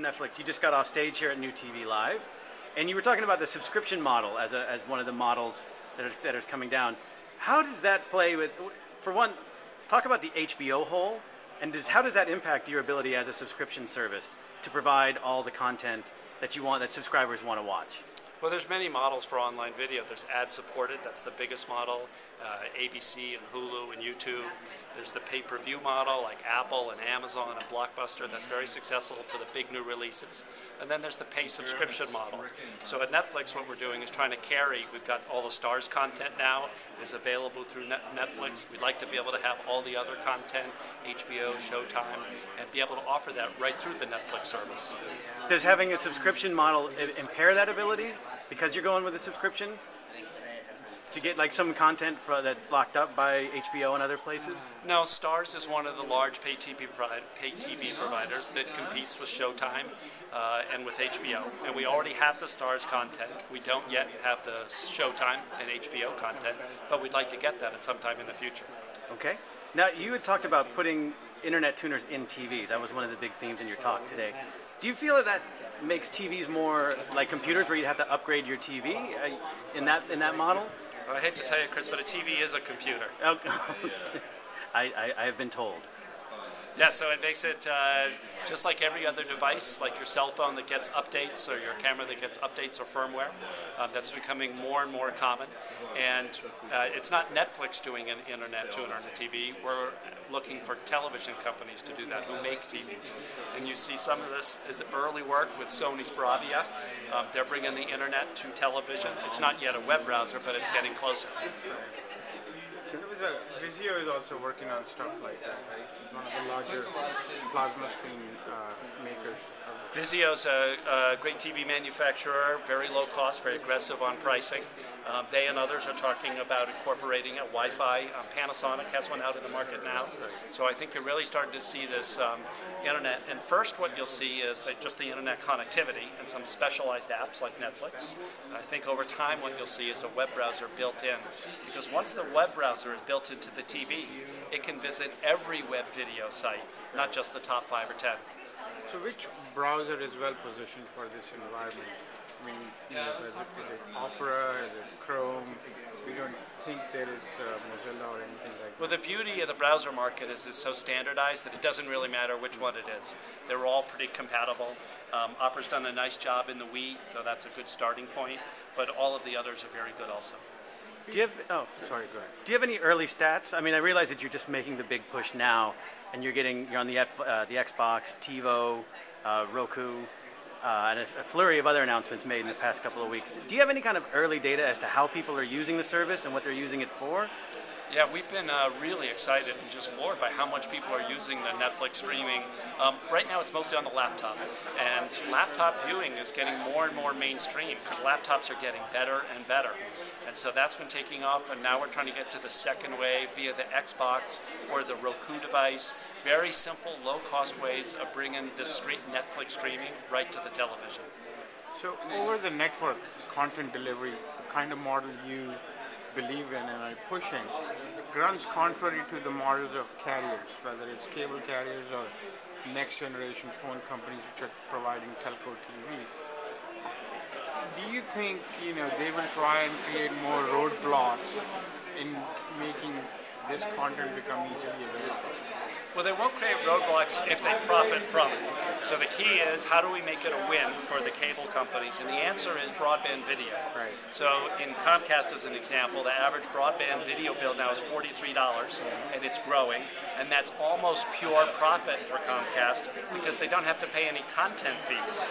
Netflix. You just got off stage here at NewTeeVee Live, and you were talking about the subscription model as one of the models that are coming down. How does that play with, for one, talk about the HBO hole, and how does that impact your ability as a subscription service to provide all the content that you want, that subscribers want to watch? Well, there's many models for online video. There's ad-supported, that's the biggest model, ABC and Hulu and YouTube. There's the pay-per-view model like Apple and Amazon and Blockbuster. That's very successful for the big new releases. And then there's the pay subscription model. So at Netflix, what we're doing is trying to carry, we've got all the Starz content now is available through Netflix. We'd like to be able to have all the other content, HBO, Showtime, and be able to offer that right through the Netflix service. Does having a subscription model impair that ability because you're going with a subscription? To get like some content that's locked up by HBO and other places? No, Starz is one of the large pay TV providers that competes with Showtime and with HBO. And we already have the Starz content. We don't yet have the Showtime and HBO content, but we'd like to get that at some time in the future. Okay. Now, you had talked about putting internet tuners in TVs. That was one of the big themes in your talk today. Do you feel that makes TVs more like computers where you'd have to upgrade your TV in that model? Well, I hate to tell you, Chris, but a TV is a computer. Oh, I have been told. Yeah, so it makes it just like every other device, like your cell phone that gets updates or your camera that gets updates or firmware. That's becoming more and more common. And it's not Netflix doing an internet tuner on the TV. We're looking for television companies to do that, who make TVs. And you see some of this is early work with Sony's Bravia. They're bringing the internet to television. It's not yet a web browser, but it's getting closer. Vizio is also working on stuff like that, right? One of the larger plasma screen makers. Vizio's a great TV manufacturer, very low cost, very aggressive on pricing. They and others are talking about incorporating a Wi-Fi. Panasonic has one out in the market now. So I think you're really starting to see this internet. And first what you'll see is that just the internet connectivity and some specialized apps like Netflix. I think over time what you'll see is a web browser built in. Because once the web browser is built into the TV, it can visit every web video site, not just the top 5 or 10. So which browser is well positioned for this environment? I mean, is it Opera, is it Chrome? We don't think there is Mozilla or anything like that. Well, the beauty of the browser market is it's so standardized that it doesn't really matter which one it is. They're all pretty compatible. Opera's done a nice job in the Wii, so that's a good starting point. But all of the others are very good also. Do you have, sorry, go ahead. Do you have any early stats? I mean, I realize that you're just making the big push now, and you're on the Xbox, TiVo, Roku, and a flurry of other announcements made in the past couple of weeks. Do you have any kind of early data as to how people are using the service and what they're using it for? Yeah, we've been really excited and just floored by how much people are using the Netflix streaming. Right now it's mostly on the laptop, and laptop viewing is getting more and more mainstream because laptops are getting better and better. And so that's been taking off, and now we're trying to get to the second wave via the Xbox or the Roku device. Very simple, low-cost ways of bringing this Netflix streaming right to the television. So over the network content delivery, the kind of model you believe in and are pushing, runs contrary to the models of carriers, whether it's cable carriers or next-generation phone companies which are providing telco TVs. Do you think they will try and create more roadblocks in making this content become easily available? Well, they won't create roadblocks if they profit from it. So the key is, how do we make it a win for the cable companies? And the answer is broadband video. Right. So in Comcast, as an example, the average broadband video bill now is $43, and it's growing. And that's almost pure profit for Comcast because they don't have to pay any content fees.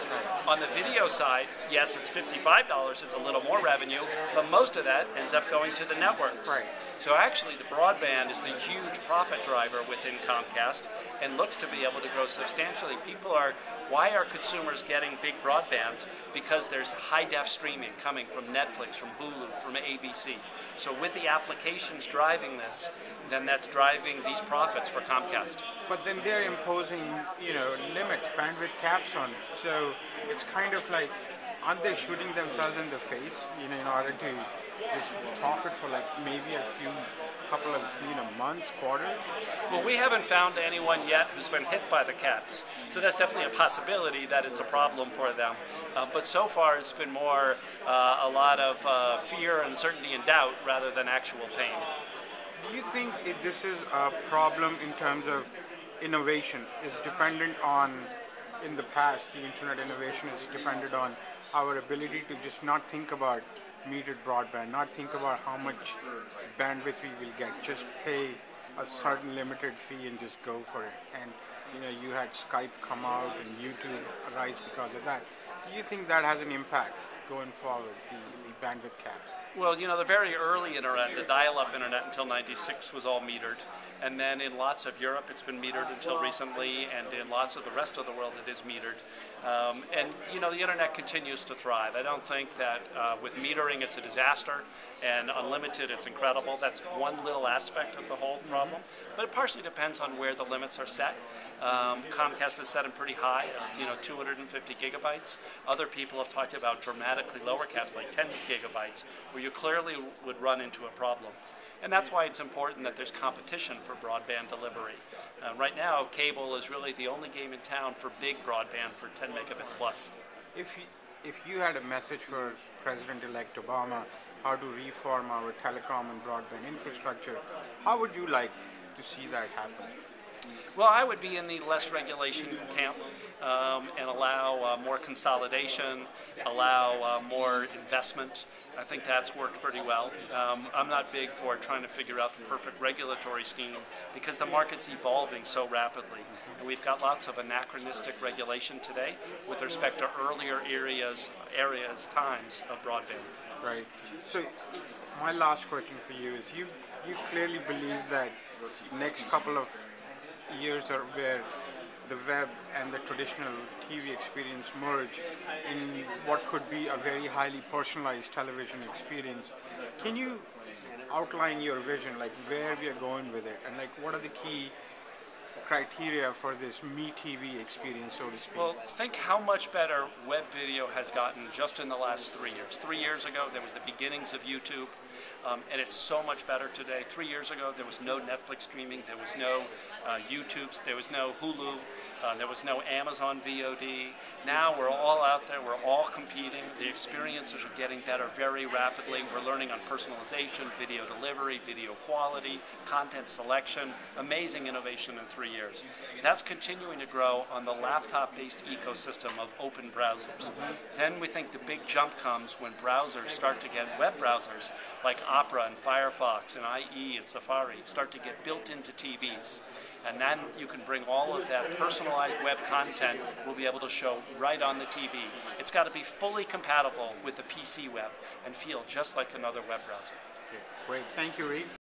On the video side, yes, it's $55. It's a little more revenue, but most of that ends up going to the networks. Right. So actually, the broadband is the huge profit driver within Comcast and looks to be able to grow substantially. Why are consumers getting big broadband? Because there's high-def streaming coming from Netflix, from Hulu, from ABC. So with the applications driving this, then that's driving these profits for Comcast. But then they're imposing, limits, bandwidth caps on it. So it's kind of like, aren't they shooting themselves in the face, in order to just profit for like maybe couple of months, quarters? Well, we haven't found anyone yet who's been hit by the caps, so that's definitely a possibility that it's a problem for them. But so far, it's been more a lot of fear, uncertainty, and doubt rather than actual pain. Do you think this is a problem in terms of innovation? Is dependent on, in the past, the internet innovation is dependent on our ability to just not think about metered broadband, not think about how much bandwidth we will get, just pay a certain limited fee and just go for it. And you had Skype come out and YouTube arise because of that. Do you think that has an impact going forward, the bandwidth caps? Well, the very early internet, the dial-up internet until '96 was all metered. And then in lots of Europe, it's been metered until recently, and in lots of the rest of the world, it is metered. And the internet continues to thrive. I don't think that with metering, it's a disaster, and unlimited, it's incredible. That's one little aspect of the whole problem. But it partially depends on where the limits are set. Comcast has set them pretty high, at 250 gigabytes. Other people have talked about dramatically lower caps, like 10 gigabytes, where you clearly would run into a problem. And that's why it's important that there's competition for broadband delivery. Right now, cable is really the only game in town for big broadband for 10 megabits plus. If you had a message for President-elect Obama, how to reform our telecom and broadband infrastructure, how would you like to see that happen? Well, I would be in the less regulation camp and allow more consolidation, allow more investment. I think that's worked pretty well. I'm not big for trying to figure out the perfect regulatory scheme because the market's evolving so rapidly. And we've got lots of anachronistic regulation today with respect to earlier times of broadband. Right. So my last question for you is you clearly believe that next couple of years are where the web and the traditional TV experience merge in what could be a very highly personalized television experience. Can you outline your vision, like where we are going with it, and like what are the key criteria for this NewTeeVee experience, so to speak? Well, think how much better web video has gotten just in the last 3 years. 3 years ago, there was the beginnings of YouTube, and it's so much better today. 3 years ago, there was no Netflix streaming, there was no YouTubes, there was no Hulu, there was no Amazon VOD. Now we're all out there, we're all competing. The experiences are getting better very rapidly. We're learning on personalization, video delivery, video quality, content selection, amazing innovation in 3 years. That's continuing to grow on the laptop-based ecosystem of open browsers. Then we think the big jump comes when browsers start to get, web browsers like Opera and Firefox and IE and Safari start to get built into TVs. And then you can bring all of that personalized web content we'll be able to show right on the TV. It's got to be fully compatible with the PC web and feel just like another web browser. Okay, great. Thank you, Reed.